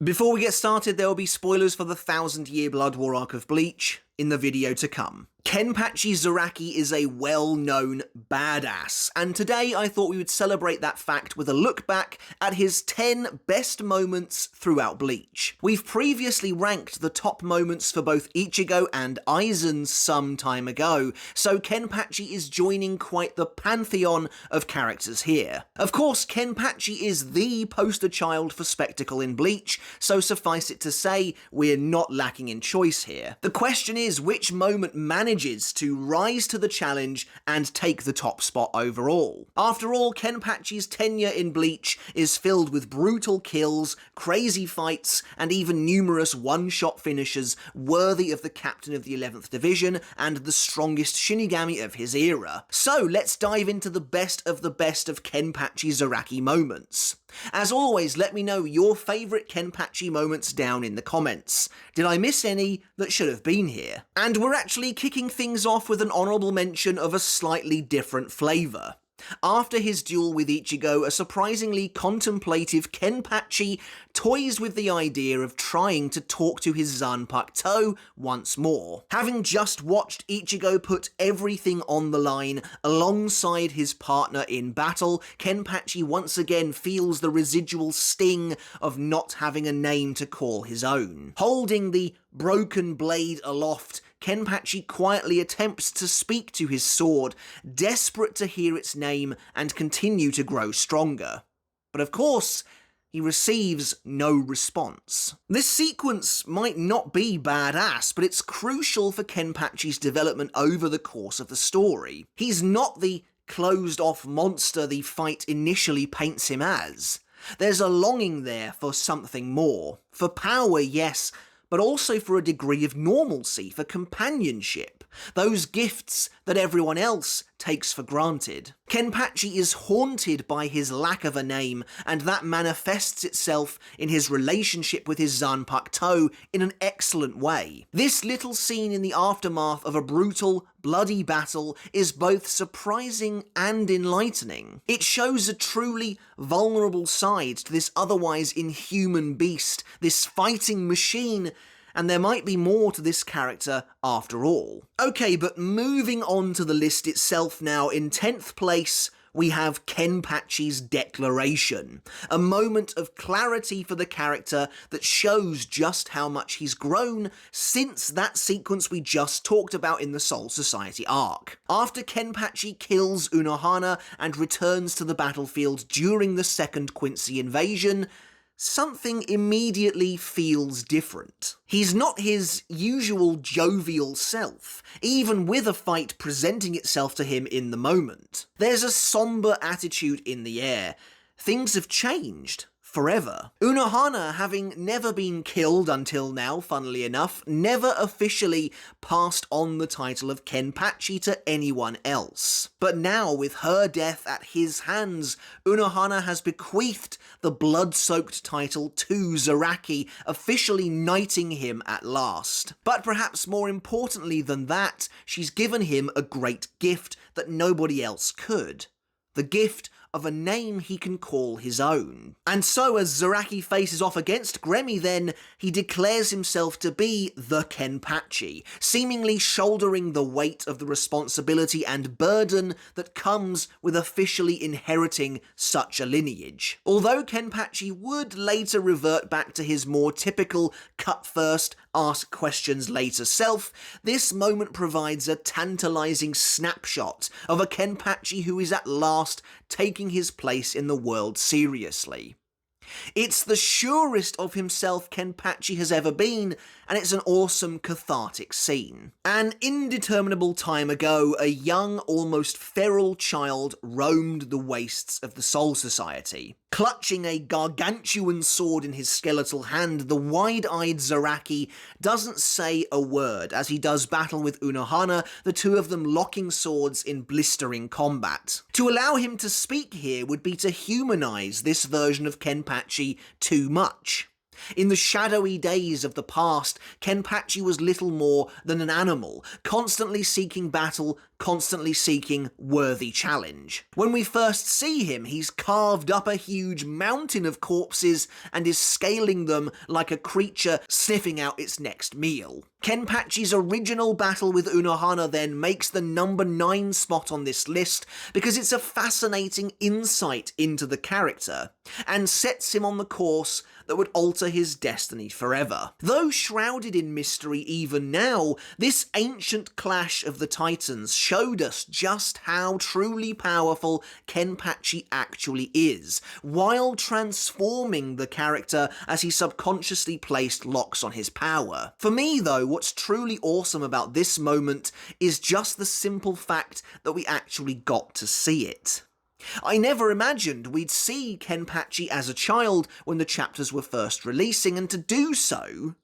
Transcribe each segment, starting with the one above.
Before we get started, there will be spoilers for the 1000-Year Blood War arc of Bleach in the video to come. Kenpachi Zaraki is a well-known badass, and today I thought we would celebrate that fact with a look back at his 10 best moments throughout Bleach. We've previously ranked the top moments for both Ichigo and Aizen some time ago, so Kenpachi is joining quite the pantheon of characters here. Of course, Kenpachi is the poster child for spectacle in Bleach, so suffice it to say, we're not lacking in choice here. The question is, which moment manages to rise to the challenge and take the top spot overall? After all, Kenpachi's tenure in Bleach is filled with brutal kills, crazy fights, and even numerous one-shot finishes worthy of the captain of the 11th Division and the strongest Shinigami of his era. So let's dive into the best of Kenpachi Zaraki moments. As always, let me know your favourite Kenpachi moments down in the comments. Did I miss any that should have been here? And we're actually kicking things off with an honourable mention of a slightly different flavour. After his duel with Ichigo, a surprisingly contemplative Kenpachi toys with the idea of trying to talk to his Zanpakuto once more. Having just watched Ichigo put everything on the line alongside his partner in battle, Kenpachi once again feels the residual sting of not having a name to call his own. Holding the broken blade aloft, Kenpachi quietly attempts to speak to his sword, desperate to hear its name and continue to grow stronger. But of course, he receives no response. This sequence might not be badass, but it's crucial for Kenpachi's development over the course of the story. He's not the closed-off monster the fight initially paints him as. There's a longing there for something more. For power, yes, but also for a degree of normalcy, for companionship, those gifts that everyone else takes for granted. Kenpachi is haunted by his lack of a name, and that manifests itself in his relationship with his Zanpakuto in an excellent way. This little scene in the aftermath of a brutal, bloody battle is both surprising and enlightening. It shows a truly vulnerable side to this otherwise inhuman beast, this fighting machine, and there might be more to this character after all. Okay, but moving on to the list itself now, in 10th place, we have Kenpachi's declaration, a moment of clarity for the character that shows just how much he's grown since that sequence we just talked about in the Soul Society arc. After Kenpachi kills Unohana and returns to the battlefield during the second Quincy invasion, something immediately feels different. He's not his usual jovial self, even with a fight presenting itself to him in the moment. There's a somber attitude in the air. Things have changed. Forever. Unohana, having never been killed until now, funnily enough, never officially passed on the title of Kenpachi to anyone else. But now, with her death at his hands, Unohana has bequeathed the blood-soaked title to Zaraki, officially knighting him at last. But perhaps more importantly than that, she's given him a great gift that nobody else could. The gift of a name he can call his own. And so as Zaraki faces off against Gremmy then, he declares himself to be the Kenpachi, seemingly shouldering the weight of the responsibility and burden that comes with officially inheriting such a lineage. Although Kenpachi would later revert back to his more typical cut first, ask questions later self, this moment provides a tantalizing snapshot of a Kenpachi who is at last taking his place in the world seriously. It's the surest of himself Kenpachi has ever been, and it's an awesome cathartic scene. An indeterminable time ago, a young, almost feral child roamed the wastes of the Soul Society. Clutching a gargantuan sword in his skeletal hand, the wide-eyed Zaraki doesn't say a word as he does battle with Unohana, the two of them locking swords in blistering combat. To allow him to speak here would be to humanize this version of Kenpachi too much. In the shadowy days of the past, Kenpachi was little more than an animal, constantly seeking battle constantly seeking worthy challenge. When we first see him, he's carved up a huge mountain of corpses and is scaling them like a creature sniffing out its next meal. Kenpachi's original battle with Unohana then makes the number 9 spot on this list because it's a fascinating insight into the character and sets him on the course that would alter his destiny forever. Though shrouded in mystery even now, this ancient clash of the titans showed us just how truly powerful Kenpachi actually is, while transforming the character as he subconsciously placed locks on his power. For me though, what's truly awesome about this moment is just the simple fact that we actually got to see it. I never imagined we'd see Kenpachi as a child when the chapters were first releasing, and to do so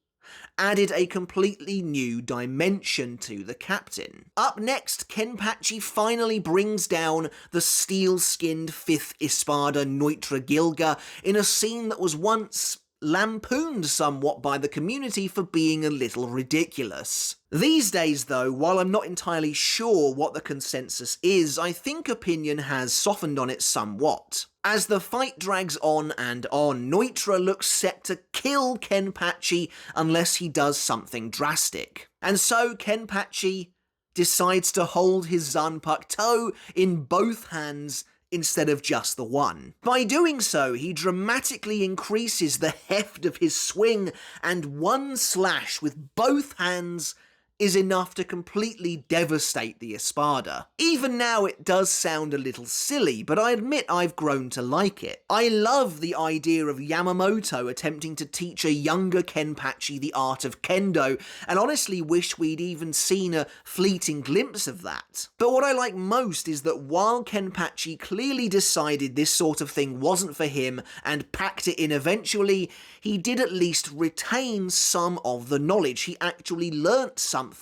added a completely new dimension to the captain. Up next, Kenpachi finally brings down the steel-skinned 5th Espada Neutra Gilga in a scene that was once lampooned somewhat by the community for being a little ridiculous. These days though, while I'm not entirely sure what the consensus is, I think opinion has softened on it somewhat. As the fight drags on and on, Neutra looks set to kill Kenpachi unless he does something drastic. And so Kenpachi decides to hold his Zanpakuto in both hands instead of just the one. By doing so, he dramatically increases the heft of his swing, and one slash with both hands is enough to completely devastate the Espada. Even now it does sound a little silly, but I admit I've grown to like it. I love the idea of Yamamoto attempting to teach a younger Kenpachi the art of kendo, and honestly wish we'd even seen a fleeting glimpse of that. But what I like most is that while Kenpachi clearly decided this sort of thing wasn't for him and packed it in eventually, he did at least retain some of the knowledge. He actually learnt something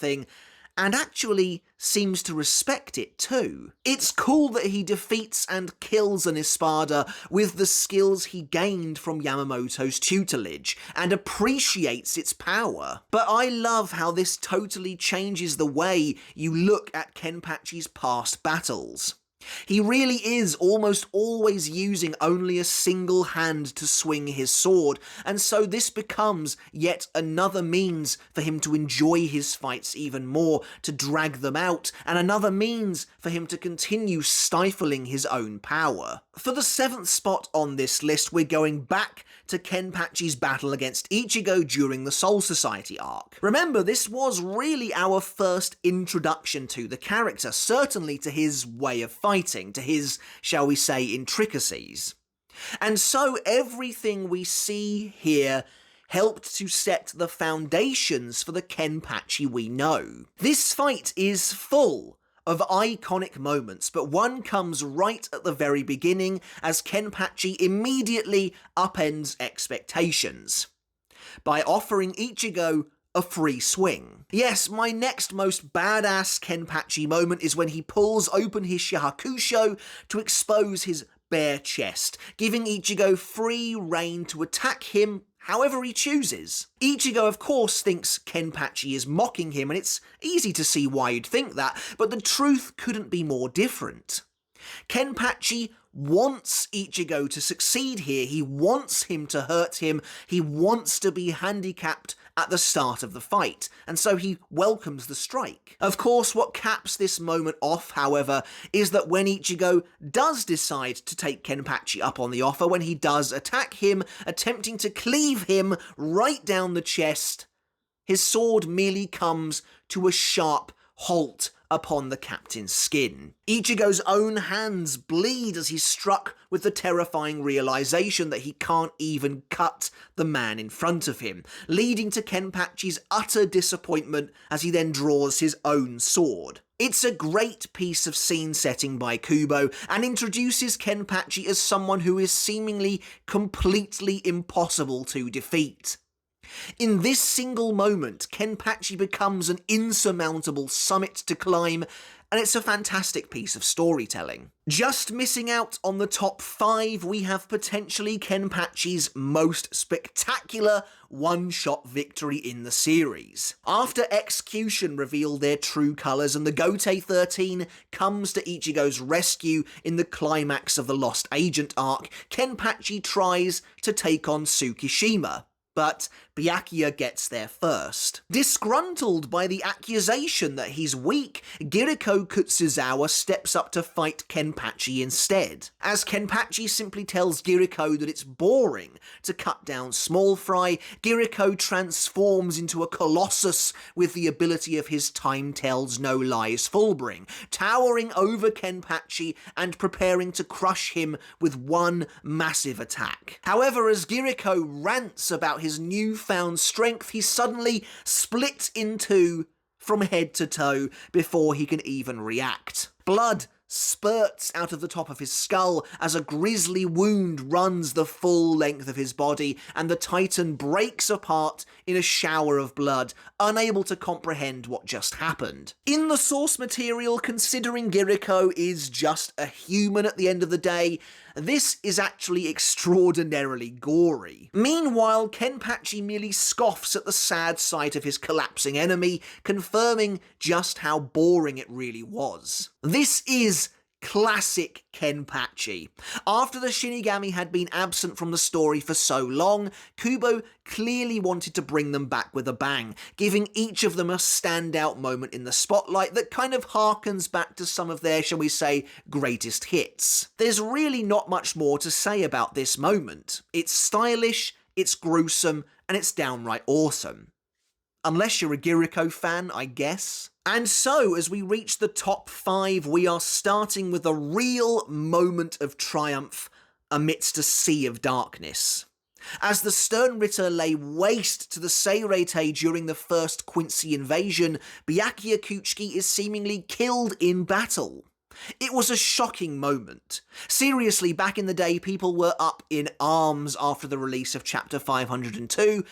and actually seems to respect it too. It's cool that he defeats and kills an Espada with the skills he gained from Yamamoto's tutelage and appreciates its power. But I love how this totally changes the way you look at Kenpachi's past battles. He really is almost always using only a single hand to swing his sword, and so this becomes yet another means for him to enjoy his fights even more, to drag them out, and another means for him to continue stifling his own power. For the 7th spot on this list, we're going back to Kenpachi's battle against Ichigo during the Soul Society arc. Remember, this was really our first introduction to the character, certainly to his way of fighting, to his, shall we say, intricacies. And so everything we see here helped to set the foundations for the Kenpachi we know. This fight is full of iconic moments, but one comes right at the very beginning as Kenpachi immediately upends expectations by offering Ichigo a free swing. Yes, my next most badass Kenpachi moment is when he pulls open his Shahakusho to expose his bare chest, giving Ichigo free rein to attack him however he chooses. Ichigo, of course, thinks Kenpachi is mocking him, and it's easy to see why you'd think that, but the truth couldn't be more different. Kenpachi wants Ichigo to succeed here, he wants him to hurt him, he wants to be handicapped at the start of the fight, and so he welcomes the strike. Of course, what caps this moment off, however, is that when Ichigo does decide to take Kenpachi up on the offer, when he does attack him, attempting to cleave him right down the chest, his sword merely comes to a sharp halt upon the captain's skin. Ichigo's own hands bleed as he's struck with the terrifying realization that he can't even cut the man in front of him, leading to Kenpachi's utter disappointment as he then draws his own sword. It's a great piece of scene setting by Kubo and introduces Kenpachi as someone who is seemingly completely impossible to defeat. In this single moment, Kenpachi becomes an insurmountable summit to climb, and it's a fantastic piece of storytelling. Just missing out on the top 5, we have potentially Kenpachi's most spectacular one-shot victory in the series. After Execution reveal their true colours and the Gotei 13 comes to Ichigo's rescue in the climax of the Lost Agent arc, Kenpachi tries to take on Tsukishima, but Byakuya gets there first. Disgruntled by the accusation that he's weak, Giriko Kutsuzawa steps up to fight Kenpachi instead. As Kenpachi simply tells Giriko that it's boring to cut down small fry, Giriko transforms into a colossus with the ability of his Time Tells No Lies Fullbring, towering over Kenpachi and preparing to crush him with one massive attack. However, as Giriko rants about his newfound strength, he suddenly splits in two from head to toe before he can even react. Blood spurts out of the top of his skull as a grisly wound runs the full length of his body, and the Titan breaks apart in a shower of blood, unable to comprehend what just happened. In the source material, considering Giriko is just a human at the end of the day, this is actually extraordinarily gory. Meanwhile, Kenpachi merely scoffs at the sad sight of his collapsing enemy, confirming just how boring it really was. This is classic Kenpachi. After the Shinigami had been absent from the story for so long, Kubo clearly wanted to bring them back with a bang, giving each of them a standout moment in the spotlight that kind of harkens back to some of their, shall we say, greatest hits. There's really not much more to say about this moment. It's stylish, it's gruesome, and it's downright awesome. Unless you're a Giriko fan, I guess. And so, as we reach the top 5, we are starting with a real moment of triumph amidst a sea of darkness. As the Stern Ritter lay waste to the Seirei during the first Quincy invasion, Byakuya Kuchiki is seemingly killed in battle. It was a shocking moment. Seriously, back in the day, people were up in arms after the release of Chapter 502,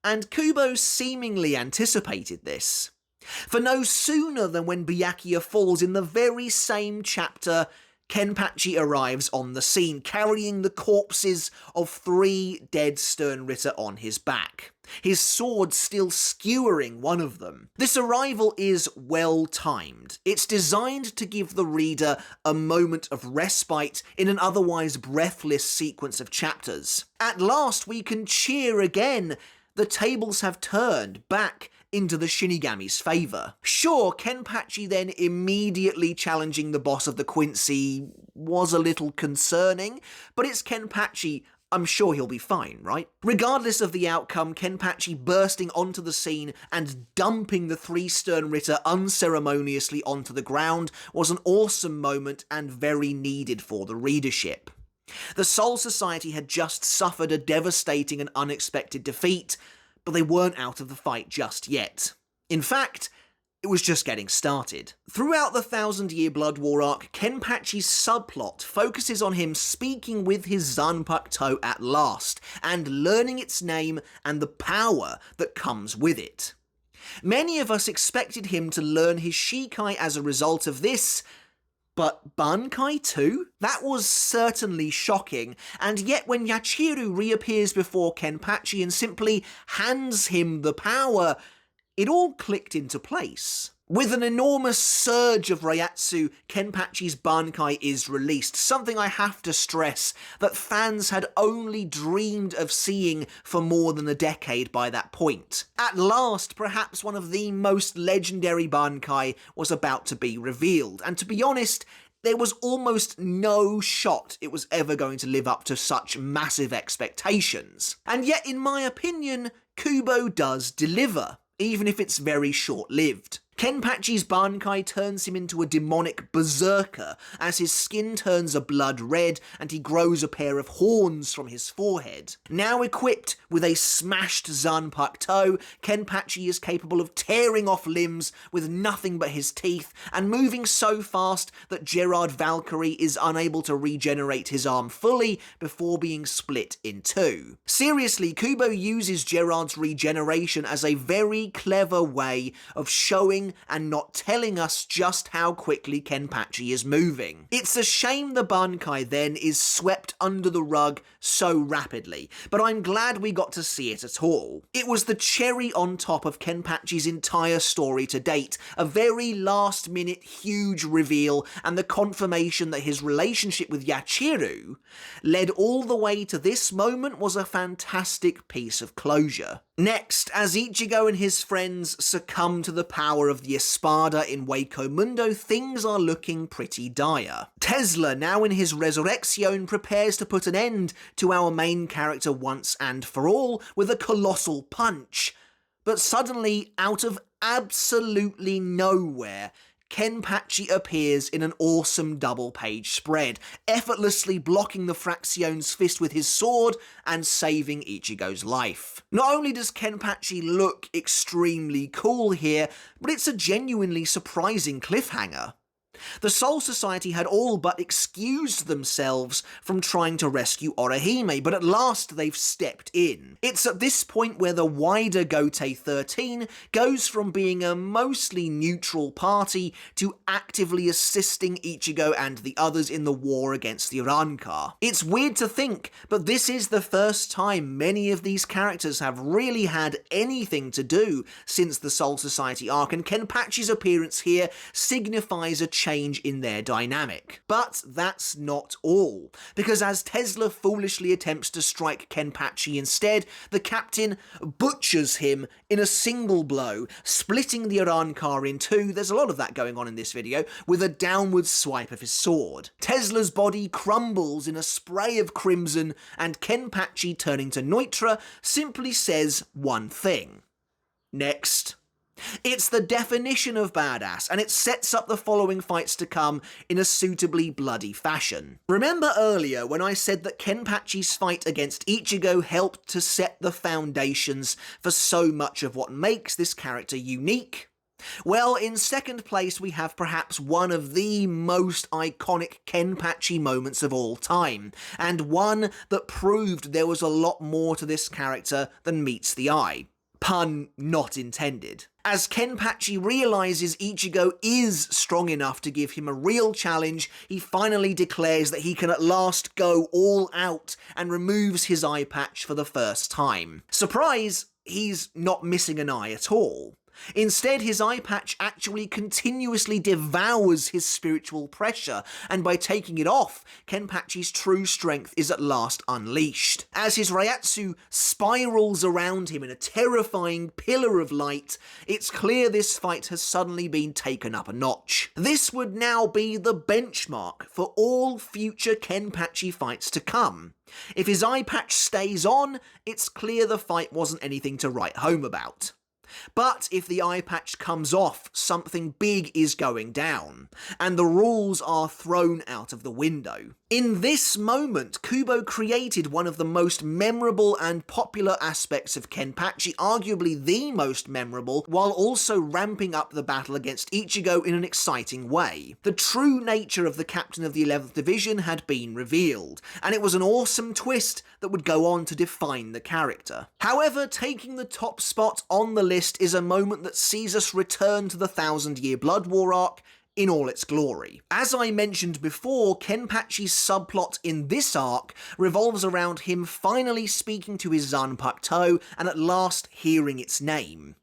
and Kubo seemingly anticipated this. For no sooner than when Byakuya falls in the very same chapter, Kenpachi arrives on the scene, carrying the corpses of 3 dead Stern Ritter on his back, his sword still skewering one of them. This arrival is well timed. It's designed to give the reader a moment of respite in an otherwise breathless sequence of chapters. At last we can cheer again. The tables have turned back into the Shinigami's favour. Sure, Kenpachi then immediately challenging the boss of the Quincy was a little concerning, but it's Kenpachi, I'm sure he'll be fine, right? Regardless of the outcome, Kenpachi bursting onto the scene and dumping the 3 Stern Ritter unceremoniously onto the ground was an awesome moment and very needed for the readership. The Soul Society had just suffered a devastating and unexpected defeat, but they weren't out of the fight just yet. In fact, it was just getting started. Throughout the 1000-Year Blood War arc, Kenpachi's subplot focuses on him speaking with his Zanpakuto at last, and learning its name and the power that comes with it. Many of us expected him to learn his Shikai as a result of this, but bankai too? That was certainly shocking, and yet when Yachiru reappears before Kenpachi and simply hands him the power, it all clicked into place. With an enormous surge of Reiatsu, Kenpachi's bankai is released, something I have to stress that fans had only dreamed of seeing for more than a decade by that point. At last, perhaps one of the most legendary bankai was about to be revealed, and to be honest, there was almost no shot it was ever going to live up to such massive expectations. And yet, in my opinion, Kubo does deliver, even if it's very short-lived. Kenpachi's bankai turns him into a demonic berserker as his skin turns a blood red and he grows a pair of horns from his forehead. Now equipped with a smashed Zanpakuto, Kenpachi is capable of tearing off limbs with nothing but his teeth and moving so fast that Gerard Valkyrie is unable to regenerate his arm fully before being split in two. Seriously, Kubo uses Gerard's regeneration as a very clever way of showing and not telling us just how quickly Kenpachi is moving. It's a shame the bankai then is swept under the rug so rapidly, but I'm glad we got to see it at all. It was the cherry on top of Kenpachi's entire story to date, a very last minute huge reveal and the confirmation that his relationship with Yachiru led all the way to this moment was a fantastic piece of closure. Next, as Ichigo and his friends succumb to the power of the Espada in Hueco Mundo, things are looking pretty dire. Tesla, now in his Resurrection, prepares to put an end to our main character once and for all with a colossal punch. But suddenly, out of absolutely nowhere, Kenpachi appears in an awesome double-page spread, effortlessly blocking the Fraction's fist with his sword and saving Ichigo's life. Not only does Kenpachi look extremely cool here, but it's a genuinely surprising cliffhanger. The Soul Society had all but excused themselves from trying to rescue Orihime, but at last they've stepped in. It's at this point where the wider Gotei 13 goes from being a mostly neutral party to actively assisting Ichigo and the others in the war against the Rancor. It's weird to think, but this is the first time many of these characters have really had anything to do since the Soul Society arc, and Kenpachi's appearance here signifies a change in their dynamic. But that's not all, because as Tesla foolishly attempts to strike Kenpachi instead, the captain butchers him in a single blow, splitting the Rancor in two. There's a lot of that going on in this video, with a downward swipe of his sword. Tesla's body crumbles in a spray of crimson, and Kenpachi, turning to Neutra, simply says one thing. Next. It's the definition of badass, and it sets up the following fights to come in a suitably bloody fashion. Remember earlier when I said that Kenpachi's fight against Ichigo helped to set the foundations for so much of what makes this character unique? Well, in second place we have perhaps one of the most iconic Kenpachi moments of all time, and one that proved there was a lot more to this character than meets the eye. Pun not intended. As Kenpachi realises Ichigo is strong enough to give him a real challenge, he finally declares that he can at last go all out and removes his eye patch for the first time. Surprise, he's not missing an eye at all. Instead, his eye patch actually continuously devours his spiritual pressure, and by taking it off, Kenpachi's true strength is at last unleashed. As his Reiatsu spirals around him in a terrifying pillar of light, it's clear this fight has suddenly been taken up a notch. This would now be the benchmark for all future Kenpachi fights to come. If his eye patch stays on, it's clear the fight wasn't anything to write home about. But if the eye patch comes off, something big is going down, and the rules are thrown out of the window. In this moment, Kubo created one of the most memorable and popular aspects of Kenpachi, arguably the most memorable, while also ramping up the battle against Ichigo in an exciting way. The true nature of the captain of the 11th Division had been revealed, and it was an awesome twist that would go on to define the character. However, taking the top spot on the list is a moment that sees us return to the 1000-Year Blood War arc in all its glory. As I mentioned before, Kenpachi's subplot in this arc revolves around him finally speaking to his Zanpakuto and at last hearing its name.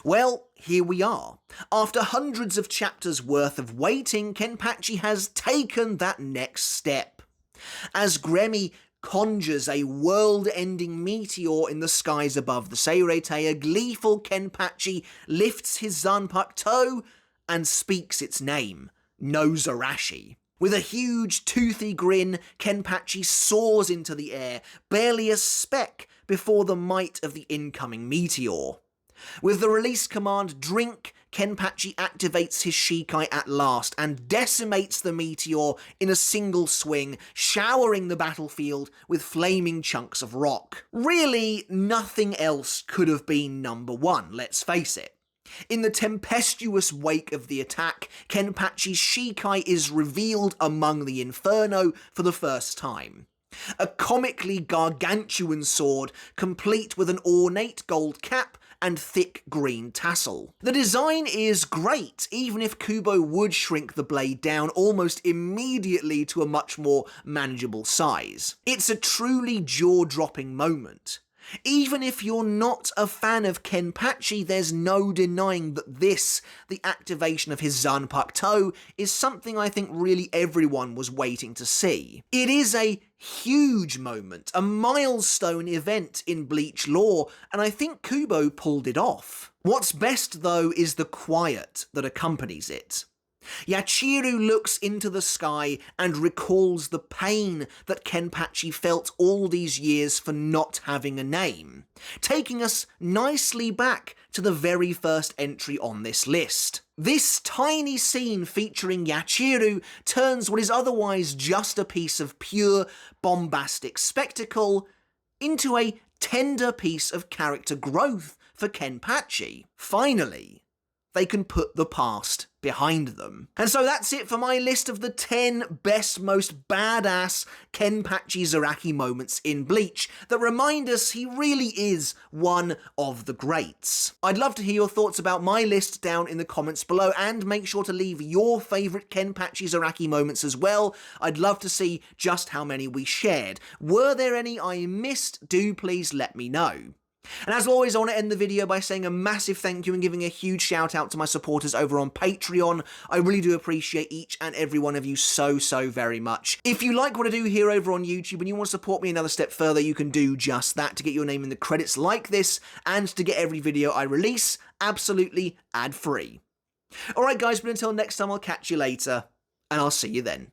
Well, here we are. After hundreds of chapters worth of waiting, Kenpachi has taken that next step. As Gremmy conjures a world-ending meteor in the skies above the Seirete, a gleeful Kenpachi lifts his Zanpakuto and speaks its name, Nozarashi. With a huge, toothy grin, Kenpachi soars into the air, barely a speck before the might of the incoming meteor. With the release command, drink, Kenpachi activates his Shikai at last and decimates the meteor in a single swing, showering the battlefield with flaming chunks of rock. Really, nothing else could have been number one, let's face it. In the tempestuous wake of the attack, Kenpachi's Shikai is revealed among the Inferno for the first time. A comically gargantuan sword, complete with an ornate gold cap and thick green tassel. The design is great, even if Kubo would shrink the blade down almost immediately to a much more manageable size. It's a truly jaw-dropping moment. Even if you're not a fan of Kenpachi, there's no denying that this, the activation of his Zanpakuto, is something I think really everyone was waiting to see. It is a huge moment, a milestone event in Bleach lore, and I think Kubo pulled it off. What's best though is the quiet that accompanies it. Yachiru looks into the sky and recalls the pain that Kenpachi felt all these years for not having a name, taking us nicely back to the very first entry on this list. This tiny scene featuring Yachiru turns what is otherwise just a piece of pure, bombastic spectacle into a tender piece of character growth for Kenpachi. Finally, they can put the past behind them. And so that's it for my list of the 10 best, most badass Kenpachi Zaraki moments in Bleach that remind us he really is one of the greats. I'd love to hear your thoughts about my list down in the comments below, and make sure to leave your favourite Kenpachi Zaraki moments as well. I'd love to see just how many we shared. Were there any I missed? Do please let me know. And as always, I want to end the video by saying a massive thank you and giving a huge shout out to my supporters over on Patreon. I really do appreciate each and every one of you so very much. If you like what I do here over on YouTube and you want to support me another step further, you can do just that to get your name in the credits like this, and to get every video I release absolutely ad-free. Alright guys, but until next time, I'll catch you later, and I'll see you then.